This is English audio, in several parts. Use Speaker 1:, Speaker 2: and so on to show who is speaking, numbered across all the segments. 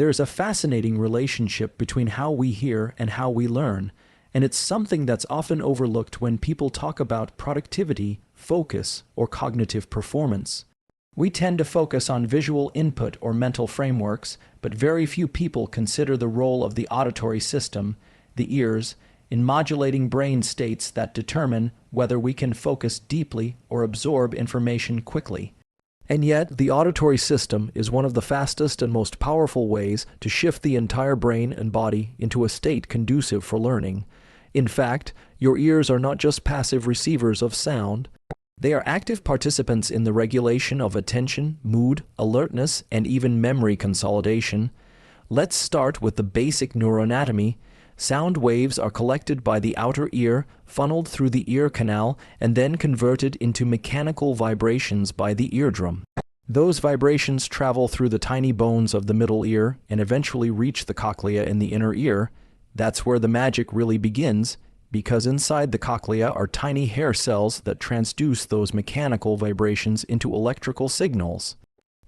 Speaker 1: There's a fascinating relationship between how we hear and how we learn, and it's something that's often overlooked when people talk about productivity, focus, or cognitive performance. We tend to focus on visual input or mental frameworks, but very few people consider the role of the auditory system, the ears, in modulating brain states that determine whether we can focus deeply or absorb information quickly. And yet, the auditory system is one of the fastest and most powerful ways to shift the entire brain and body into a state conducive for learning. In fact, your ears are not just passive receivers of sound. They are active participants in the regulation of attention, mood, alertness, and even memory consolidation. Let's start with the basic neuroanatomy. Sound waves are collected by the outer ear, funneled through the ear canal, and then converted into mechanical vibrations by the eardrum. Those vibrations travel through the tiny bones of the middle ear and eventually reach the cochlea in the inner ear. That's where the magic really begins, because inside the cochlea are tiny hair cells that transduce those mechanical vibrations into electrical signals.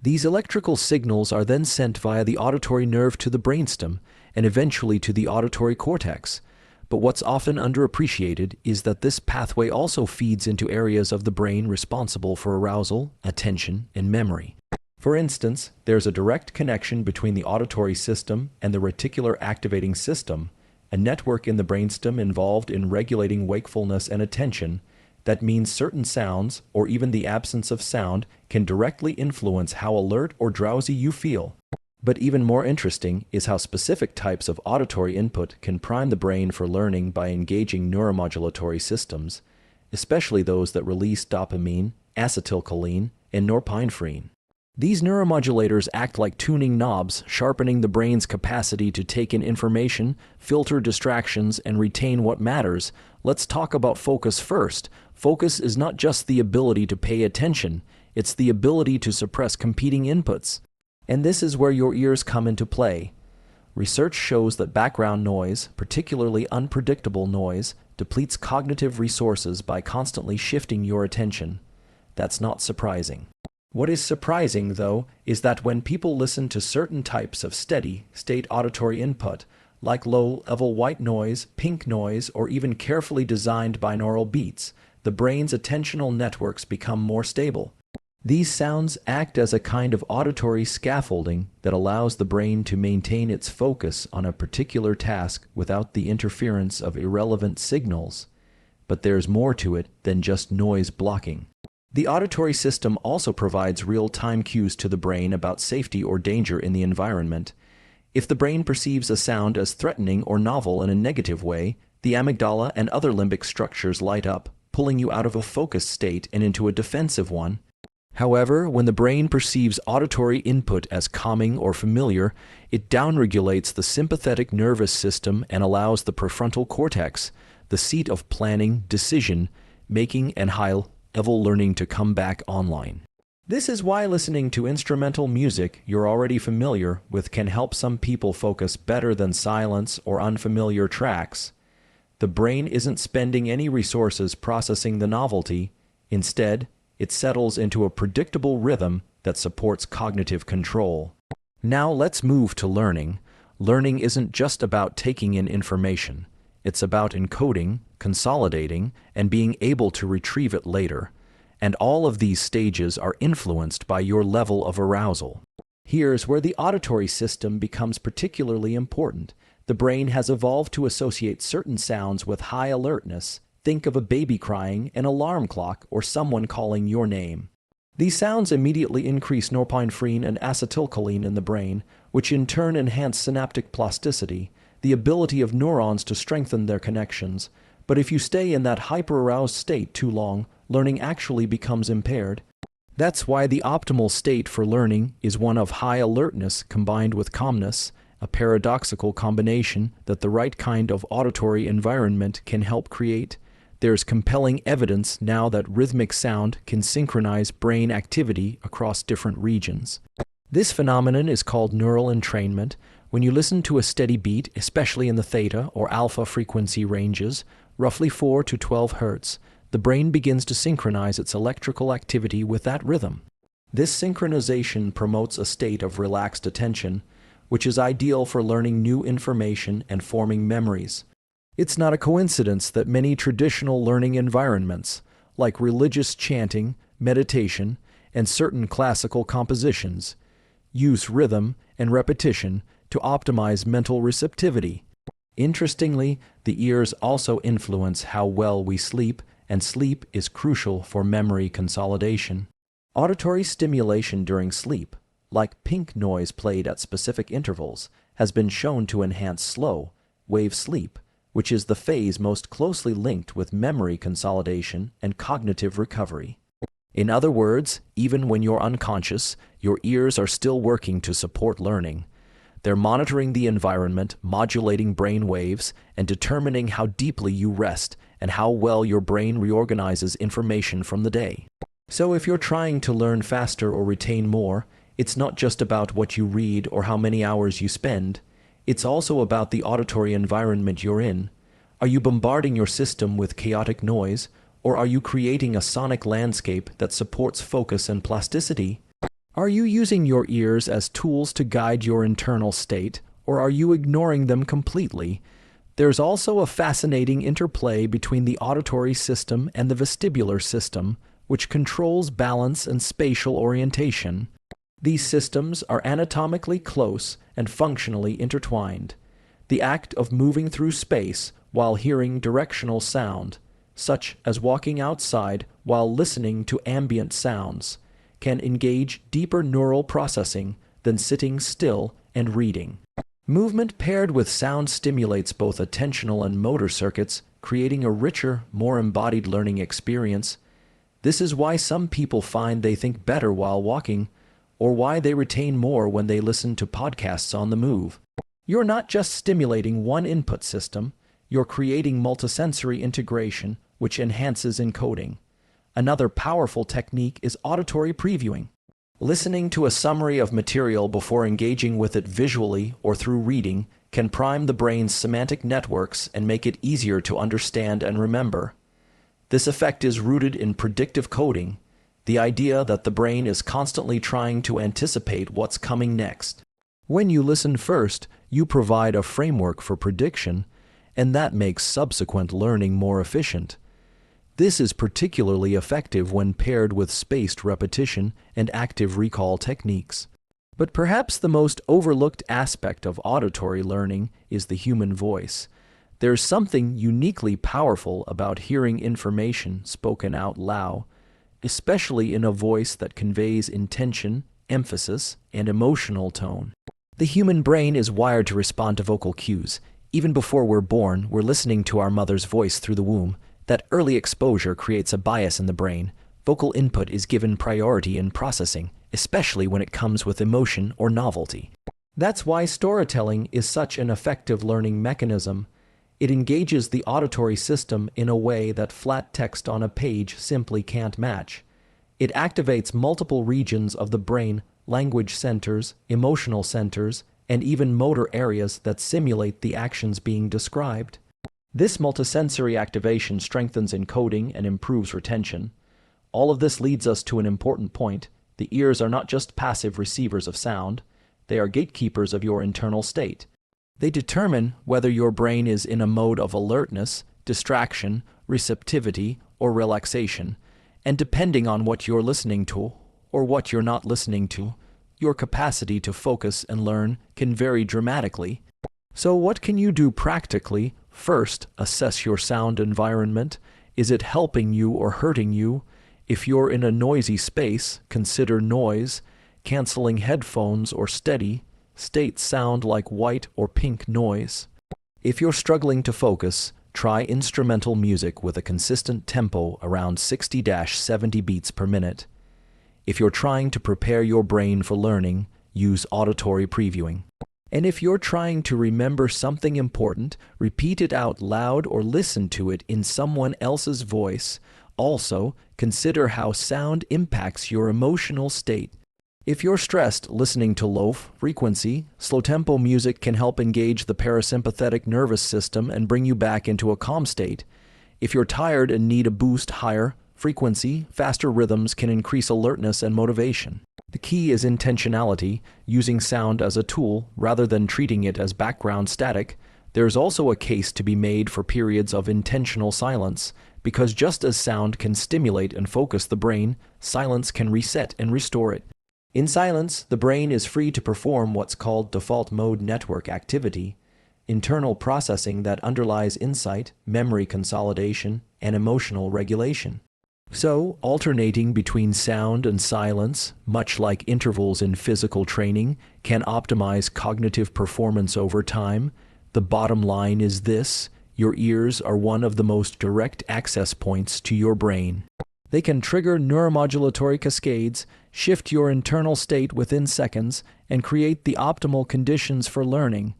Speaker 1: These electrical signals are then sent via the auditory nerve to the brainstem, and eventually to the auditory cortex. But what's often underappreciated is that this pathway also feeds into areas of the brain responsible for arousal, attention, and memory. For instance, there's a direct connection between the auditory system and the reticular activating system, a network in the brainstem involved in regulating wakefulness and attention. That means certain sounds, or even the absence of sound, can directly influence how alert or drowsy you feel. But even more interesting is how specific types of auditory input can prime the brain for learning by engaging neuromodulatory systems, especially those that release dopamine, acetylcholine, and norepinephrine. These neuromodulators act like tuning knobs, sharpening the brain's capacity to take in information, filter distractions, and retain what matters. Let's talk about focus first. Focus is not just the ability to pay attention, it's the ability to suppress competing inputs. And this is where your ears come into play. Research shows that background noise, particularly unpredictable noise, depletes cognitive resources by constantly shifting your attention. That's not surprising. What is surprising, though, is that when people listen to certain types of steady-state auditory input, like low-level white noise, pink noise, or even carefully designed binaural beats, the brain's attentional networks become more stable. These sounds act as a kind of auditory scaffolding that allows the brain to maintain its focus on a particular task without the interference of irrelevant signals. But there's more to it than just noise blocking. The auditory system also provides real-time cues to the brain about safety or danger in the environment. If the brain perceives a sound as threatening or novel in a negative way, the amygdala and other limbic structures light up, pulling you out of a focused state and into a defensive one. However, when the brain perceives auditory input as calming or familiar, it downregulates the sympathetic nervous system and allows the prefrontal cortex, the seat of planning, decision, making, and high-level learning to come back online. This is why listening to instrumental music you're already familiar with can help some people focus better than silence or unfamiliar tracks. The brain isn't spending any resources processing the novelty. Instead, it settles into a predictable rhythm that supports cognitive control. Now let's move to learning. Learning isn't just about taking in information. It's about encoding, consolidating, and being able to retrieve it later. And all of these stages are influenced by your level of arousal. Here's where the auditory system becomes particularly important. The brain has evolved to associate certain sounds with high alertness. Think of a baby crying, an alarm clock, or someone calling your name. These sounds immediately increase norepinephrine and acetylcholine in the brain, which in turn enhance synaptic plasticity, the ability of neurons to strengthen their connections. But if you stay in that hyper-aroused state too long, learning actually becomes impaired. That's why the optimal state for learning is one of high alertness combined with calmness, a paradoxical combination that the right kind of auditory environment can help create. There's compelling evidence now that rhythmic sound can synchronize brain activity across different regions. This phenomenon is called neural entrainment. When you listen to a steady beat, especially in the theta or alpha frequency ranges, roughly 4 to 12 Hz, the brain begins to synchronize its electrical activity with that rhythm. This synchronization promotes a state of relaxed attention, which is ideal for learning new information and forming memories. It's not a coincidence that many traditional learning environments, like religious chanting, meditation, and certain classical compositions, use rhythm and repetition to optimize mental receptivity. Interestingly, the ears also influence how well we sleep, and sleep is crucial for memory consolidation. Auditory stimulation during sleep, like pink noise played at specific intervals, has been shown to enhance slow, wave sleep, which is the phase most closely linked with memory consolidation and cognitive recovery. In other words, even when you're unconscious, your ears are still working to support learning. They're monitoring the environment, modulating brain waves, and determining how deeply you rest and how well your brain reorganizes information from the day. So if you're trying to learn faster or retain more, it's not just about what you read or how many hours you spend. It's also about the auditory environment you're in. Are you bombarding your system with chaotic noise, or are you creating a sonic landscape that supports focus and plasticity? Are you using your ears as tools to guide your internal state, or are you ignoring them completely? There's also a fascinating interplay between the auditory system and the vestibular system, which controls balance and spatial orientation. These systems are anatomically close and functionally intertwined. The act of moving through space while hearing directional sound, such as walking outside while listening to ambient sounds, can engage deeper neural processing than sitting still and reading. Movement paired with sound stimulates both attentional and motor circuits, creating a richer, more embodied learning experience. This is why some people find they think better while walking, or why they retain more when they listen to podcasts on the move. You're not just stimulating one input system, you're creating multisensory integration, which enhances encoding. Another powerful technique is auditory previewing. Listening to a summary of material before engaging with it visually or through reading can prime the brain's semantic networks and make it easier to understand and remember. This effect is rooted in predictive coding, the idea that the brain is constantly trying to anticipate what's coming next. When you listen first, you provide a framework for prediction, and that makes subsequent learning more efficient. This is particularly effective when paired with spaced repetition and active recall techniques. But perhaps the most overlooked aspect of auditory learning is the human voice. There's something uniquely powerful about hearing information spoken out loud, especially in a voice that conveys intention, emphasis, and emotional tone. The human brain is wired to respond to vocal cues. Even before we're born, we're listening to our mother's voice through the womb. That early exposure creates a bias in the brain. Vocal input is given priority in processing, especially when it comes with emotion or novelty. That's why storytelling is such an effective learning mechanism. It engages the auditory system in a way that flat text on a page simply can't match. It activates multiple regions of the brain, language centers, emotional centers, and even motor areas that simulate the actions being described. This multisensory activation strengthens encoding and improves retention. All of this leads us to an important point. The ears are not just passive receivers of sound, they are gatekeepers of your internal state. They determine whether your brain is in a mode of alertness, distraction, receptivity, or relaxation, and depending on what you're listening to or what you're not listening to, your capacity to focus and learn can vary dramatically. So what can you do practically? First, assess your sound environment. Is it helping you or hurting you? If you're in a noisy space, consider noise, canceling headphones or steady, state sound like white or pink noise. If you're struggling to focus, try instrumental music with a consistent tempo around 60-70 beats per minute. If you're trying to prepare your brain for learning, use auditory previewing. And if you're trying to remember something important, repeat it out loud or listen to it in someone else's voice. Also, consider how sound impacts your emotional state. If you're stressed, listening to low-frequency, slow-tempo music can help engage the parasympathetic nervous system and bring you back into a calm state. If you're tired and need a boost, higher, frequency, faster rhythms can increase alertness and motivation. The key is intentionality, using sound as a tool rather than treating it as background static. There's also a case to be made for periods of intentional silence, because just as sound can stimulate and focus the brain, silence can reset and restore it. In silence, the brain is free to perform what's called default mode network activity, internal processing that underlies insight, memory consolidation, and emotional regulation. So, alternating between sound and silence, much like intervals in physical training, can optimize cognitive performance over time. The bottom line is this: your ears are one of the most direct access points to your brain. They can trigger neuromodulatory cascades, shift your internal state within seconds, and create the optimal conditions for learning.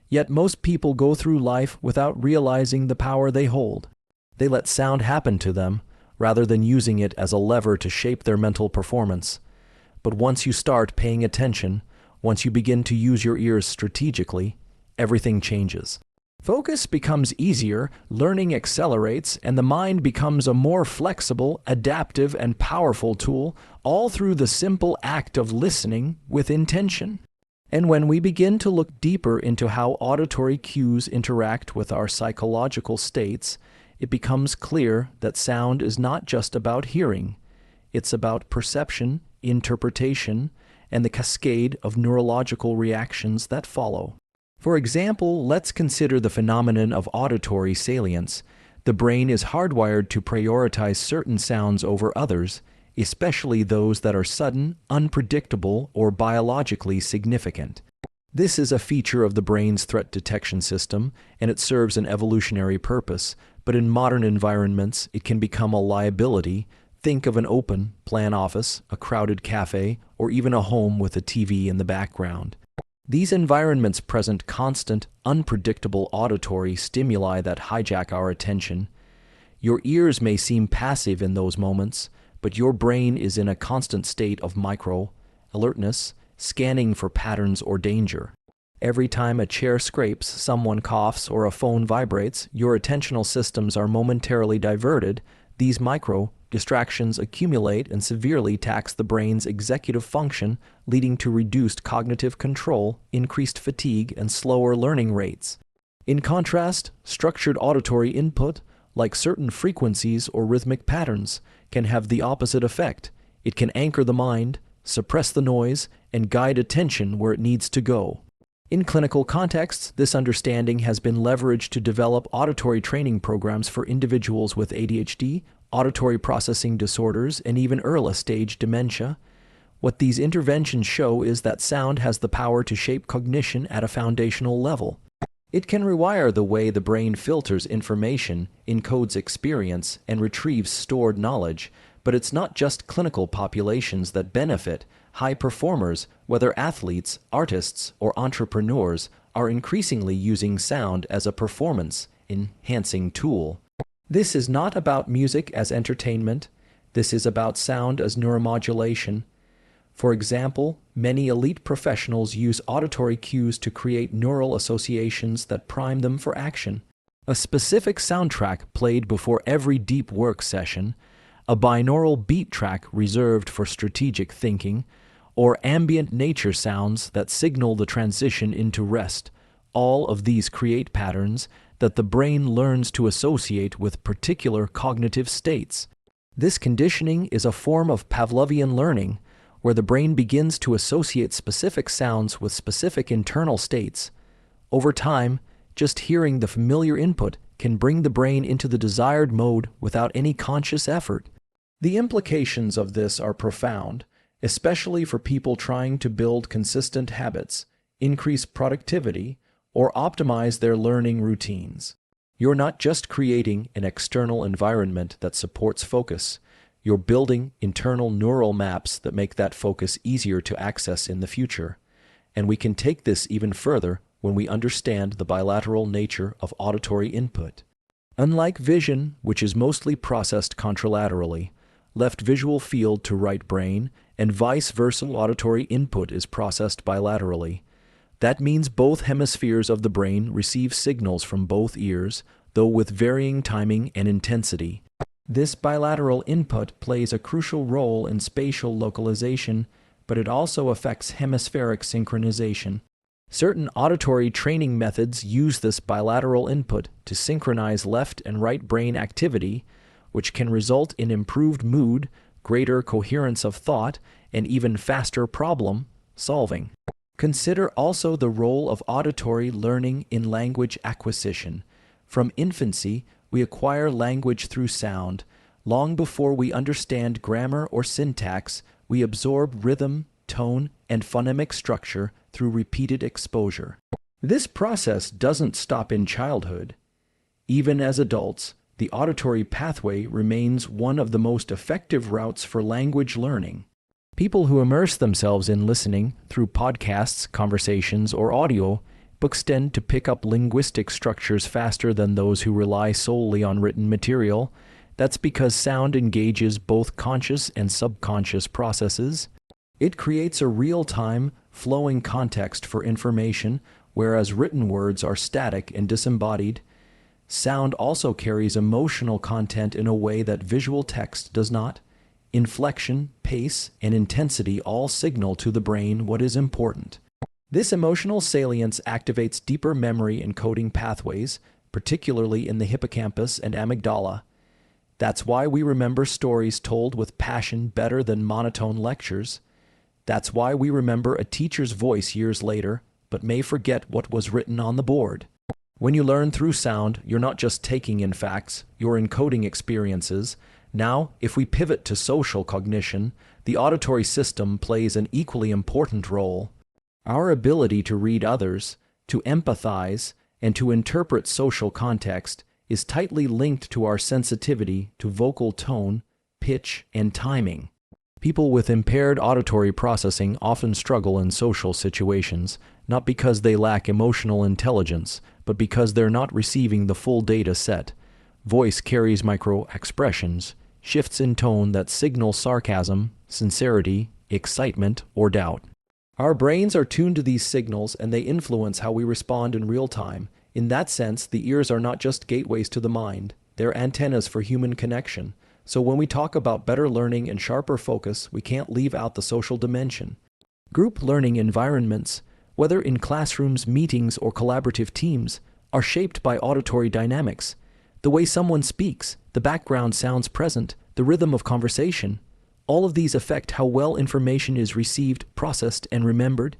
Speaker 1: Yet most people go through life without realizing the power they hold. They let sound happen to them, rather than using it as a lever to shape their mental performance. But once you start paying attention, once you begin to use your ears strategically, everything changes. Focus becomes easier, learning accelerates, and the mind becomes a more flexible, adaptive, and powerful tool, all through the simple act of listening with intention. And when we begin to look deeper into how auditory cues interact with our psychological states, it becomes clear that sound is not just about hearing. It's about perception, interpretation, and the cascade of neurological reactions that follow. For example, let's consider the phenomenon of auditory salience. The brain is hardwired to prioritize certain sounds over others, especially those that are sudden, unpredictable, or biologically significant. This is a feature of the brain's threat detection system, and it serves an evolutionary purpose, but in modern environments, it can become a liability. Think of an open, plan office, a crowded cafe, or even a home with a TV in the background. These environments present constant, unpredictable auditory stimuli that hijack our attention. Your ears may seem passive in those moments, but your brain is in a constant state of alertness, scanning for patterns or danger. Every time a chair scrapes, someone coughs, or a phone vibrates, your attentional systems are momentarily diverted. These distractions accumulate and severely tax the brain's executive function, leading to reduced cognitive control, increased fatigue, and slower learning rates. In contrast, structured auditory input, like certain frequencies or rhythmic patterns, can have the opposite effect. It can anchor the mind, suppress the noise, and guide attention where it needs to go. In clinical contexts, this understanding has been leveraged to develop auditory training programs for individuals with ADHD, auditory processing disorders, and even early-stage dementia. What these interventions show is that sound has the power to shape cognition at a foundational level. It can rewire the way the brain filters information, encodes experience, and retrieves stored knowledge, but it's not just clinical populations that benefit. High performers, whether athletes, artists, or entrepreneurs, are increasingly using sound as a performance-enhancing tool. This is not about music as entertainment. This is about sound as neuromodulation. For example, many elite professionals use auditory cues to create neural associations that prime them for action. A specific soundtrack played before every deep work session, a binaural beat track reserved for strategic thinking, or ambient nature sounds that signal the transition into rest. All of these create patterns that the brain learns to associate with particular cognitive states. This conditioning is a form of Pavlovian learning, where the brain begins to associate specific sounds with specific internal states. Over time, just hearing the familiar input can bring the brain into the desired mode without any conscious effort. The implications of this are profound, especially for people trying to build consistent habits, increase productivity, or optimize their learning routines. You're not just creating an external environment that supports focus, you're building internal neural maps that make that focus easier to access in the future. And we can take this even further when we understand the bilateral nature of auditory input. Unlike vision, which is mostly processed contralaterally, left visual field to right brain, and vice versa, auditory input is processed bilaterally. That means both hemispheres of the brain receive signals from both ears, though with varying timing and intensity. This bilateral input plays a crucial role in spatial localization, but it also affects hemispheric synchronization. Certain auditory training methods use this bilateral input to synchronize left and right brain activity, which can result in improved mood, greater coherence of thought, and even faster problem solving. Consider also the role of auditory learning in language acquisition. From infancy, we acquire language through sound. Long before we understand grammar or syntax, we absorb rhythm, tone, and phonemic structure through repeated exposure. This process doesn't stop in childhood. Even as adults, the auditory pathway remains one of the most effective routes for language learning. People who immerse themselves in listening through podcasts, conversations, or audio books tend to pick up linguistic structures faster than those who rely solely on written material. That's because sound engages both conscious and subconscious processes. It creates a real-time, flowing context for information, whereas written words are static and disembodied. Sound also carries emotional content in a way that visual text does not. Inflection, pace, and intensity all signal to the brain what is important. This emotional salience activates deeper memory encoding pathways, particularly in the hippocampus and amygdala. That's why we remember stories told with passion better than monotone lectures. That's why we remember a teacher's voice years later, but may forget what was written on the board. When you learn through sound, you're not just taking in facts, you're encoding experiences. Now, if we pivot to social cognition, the auditory system plays an equally important role. Our ability to read others, to empathize, and to interpret social context is tightly linked to our sensitivity to vocal tone, pitch, and timing. People with impaired auditory processing often struggle in social situations, not because they lack emotional intelligence, but because they're not receiving the full data set. Voice carries micro-expressions, shifts in tone that signal sarcasm, sincerity, excitement, or doubt. Our brains are tuned to these signals and they influence how we respond in real time. In that sense, the ears are not just gateways to the mind, they're antennas for human connection. So when we talk about better learning and sharper focus, we can't leave out the social dimension. Group learning environments, whether in classrooms, meetings, or collaborative teams, are shaped by auditory dynamics. The way someone speaks, the background sounds present, the rhythm of conversation. All of these affect how well information is received, processed, and remembered.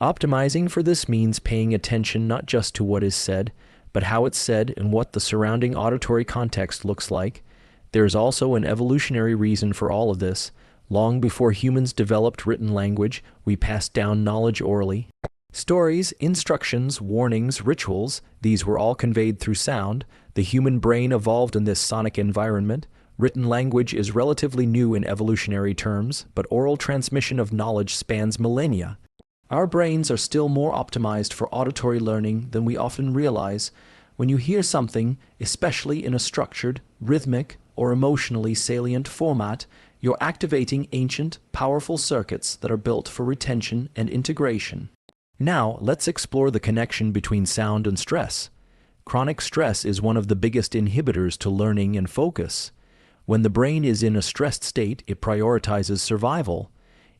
Speaker 1: Optimizing for this means paying attention not just to what is said, but how it's said and what the surrounding auditory context looks like. There is also an evolutionary reason for all of this. Long before humans developed written language, we passed down knowledge orally. Stories, instructions, warnings, rituals, these were all conveyed through sound. The human brain evolved in this sonic environment. Written language is relatively new in evolutionary terms, but oral transmission of knowledge spans millennia. Our brains are still more optimized for auditory learning than we often realize. When you hear something, especially in a structured, rhythmic, or emotionally salient format, you're activating ancient, powerful circuits that are built for retention and integration. Now, let's explore the connection between sound and stress. Chronic stress is one of the biggest inhibitors to learning and focus. When the brain is in a stressed state, it prioritizes survival.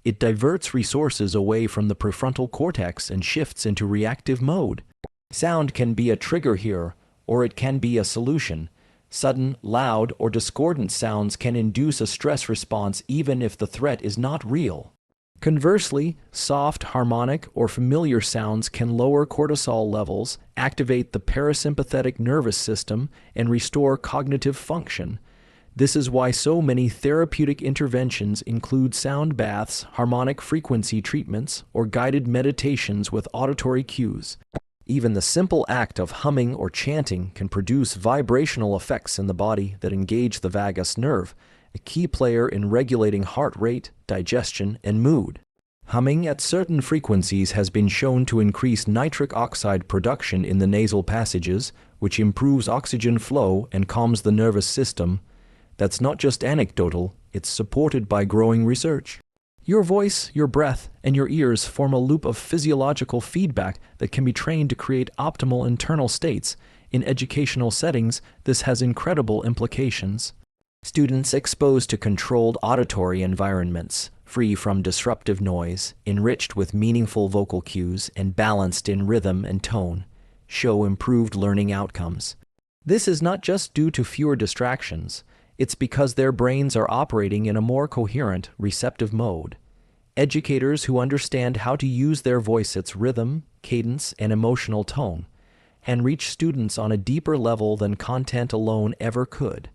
Speaker 1: It diverts resources away from the prefrontal cortex and shifts into reactive mode. Sound can be a trigger here, or it can be a solution. Sudden, loud, or discordant sounds can induce a stress response even if the threat is not real. Conversely, soft, harmonic, or familiar sounds can lower cortisol levels, activate the parasympathetic nervous system, and restore cognitive function. This is why so many therapeutic interventions include sound baths, harmonic frequency treatments, or guided meditations with auditory cues. Even the simple act of humming or chanting can produce vibrational effects in the body that engage the vagus nerve, a key player in regulating heart rate, digestion, and mood. Humming at certain frequencies has been shown to increase nitric oxide production in the nasal passages, which improves oxygen flow and calms the nervous system. That's not just anecdotal, it's supported by growing research. Your voice, your breath, and your ears form a loop of physiological feedback that can be trained to create optimal internal states. In educational settings, this has incredible implications. Students exposed to controlled auditory environments, free from disruptive noise, enriched with meaningful vocal cues, and balanced in rhythm and tone, show improved learning outcomes. This is not just due to fewer distractions, it's because their brains are operating in a more coherent, receptive mode. Educators who understand how to use their voice's rhythm, cadence, and emotional tone, and reach students on a deeper level than content alone ever could.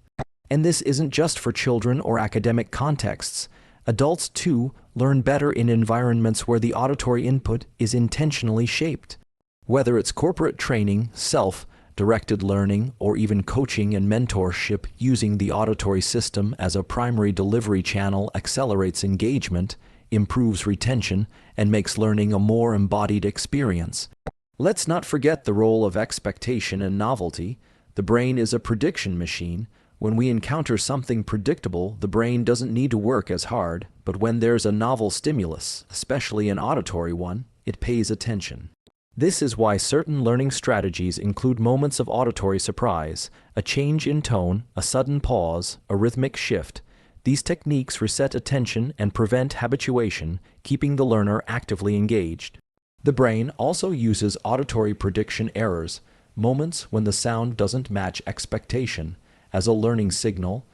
Speaker 1: And this isn't just for children or academic contexts. Adults, too, learn better in environments where the auditory input is intentionally shaped. Whether it's corporate training, self-directed learning, or even coaching and mentorship, using the auditory system as a primary delivery channel accelerates engagement, improves retention, and makes learning a more embodied experience. Let's not forget the role of expectation and novelty. The brain is a prediction machine. When we encounter something predictable, the brain doesn't need to work as hard, but when there's a novel stimulus, especially an auditory one, it pays attention. This is why certain learning strategies include moments of auditory surprise, a change in tone, a sudden pause, a rhythmic shift. These techniques reset attention and prevent habituation, keeping the learner actively engaged. The brain also uses auditory prediction errors, moments when the sound doesn't match expectation, as a learning signal.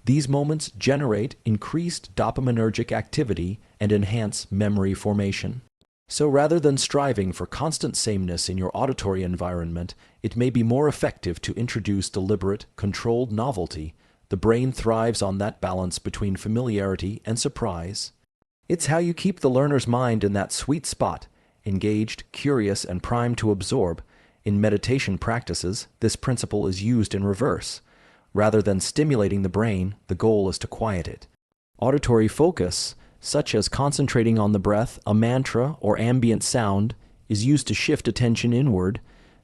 Speaker 1: These moments generate increased dopaminergic activity and enhance memory formation. So rather than striving for constant sameness in your auditory environment, it may be more effective to introduce deliberate, controlled novelty. The brain thrives on that balance between familiarity and surprise. It's how you keep the learner's mind in that sweet spot, engaged, curious, and primed to absorb. In meditation practices, this principle is used in reverse. Rather than stimulating the brain, the goal is to quiet it. Auditory focus, such as concentrating on the breath, a mantra, or ambient sound, is used to shift attention inward.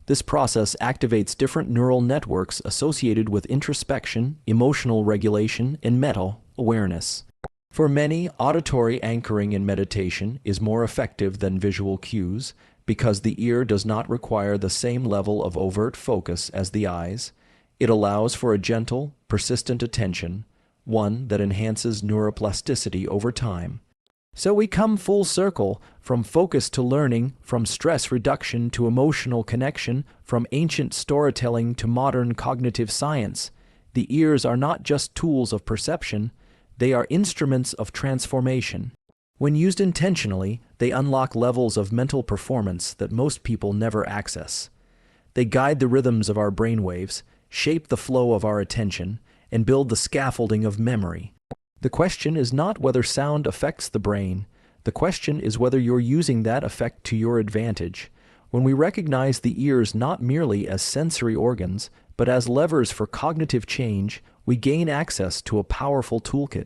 Speaker 1: This process activates different neural networks associated with introspection, emotional regulation, and meta-awareness. For many, auditory anchoring in meditation is more effective than visual cues because the ear does not require the same level of overt focus as the eyes. It allows for a gentle, persistent attention, one that enhances neuroplasticity over time. So we come full circle, from focus to learning, from stress reduction to emotional connection, from ancient storytelling to modern cognitive science. The ears are not just tools of perception, they are instruments of transformation. When used intentionally, they unlock levels of mental performance that most people never access. They guide the rhythms of our brainwaves, shape the flow of our attention, and build the scaffolding of memory. The question is not whether sound affects the brain. The question is whether you're using that effect to your advantage. When we recognize the ears not merely as sensory organs, but as levers for cognitive change, we gain access to a powerful toolkit.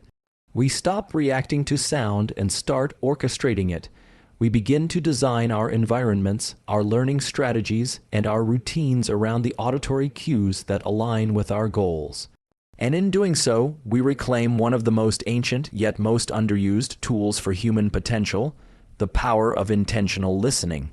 Speaker 1: We stop reacting to sound and start orchestrating it. We begin to design our environments, our learning strategies, and our routines around the auditory cues that align with our goals. And in doing so, we reclaim one of the most ancient yet most underused tools for human potential, the power of intentional listening.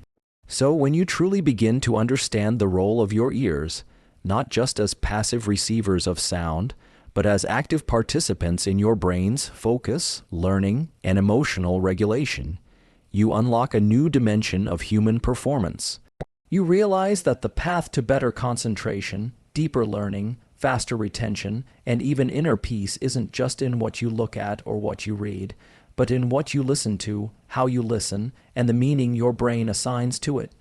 Speaker 1: So when you truly begin to understand the role of your ears, not just as passive receivers of sound, but as active participants in your brain's focus, learning, and emotional regulation, you unlock a new dimension of human performance. You realize that the path to better concentration, deeper learning, faster retention, and even inner peace isn't just in what you look at or what you read, but in what you listen to, how you listen, and the meaning your brain assigns to it.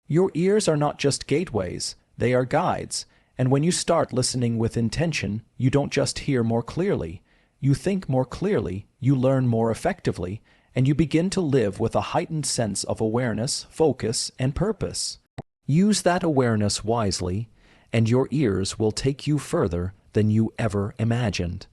Speaker 1: Your ears are not just gateways, they are guides. And when you start listening with intention, you don't just hear more clearly. You think more clearly, you learn more effectively, and you begin to live with a heightened sense of awareness, focus, and purpose. Use that awareness wisely, and your ears will take you further than you ever imagined.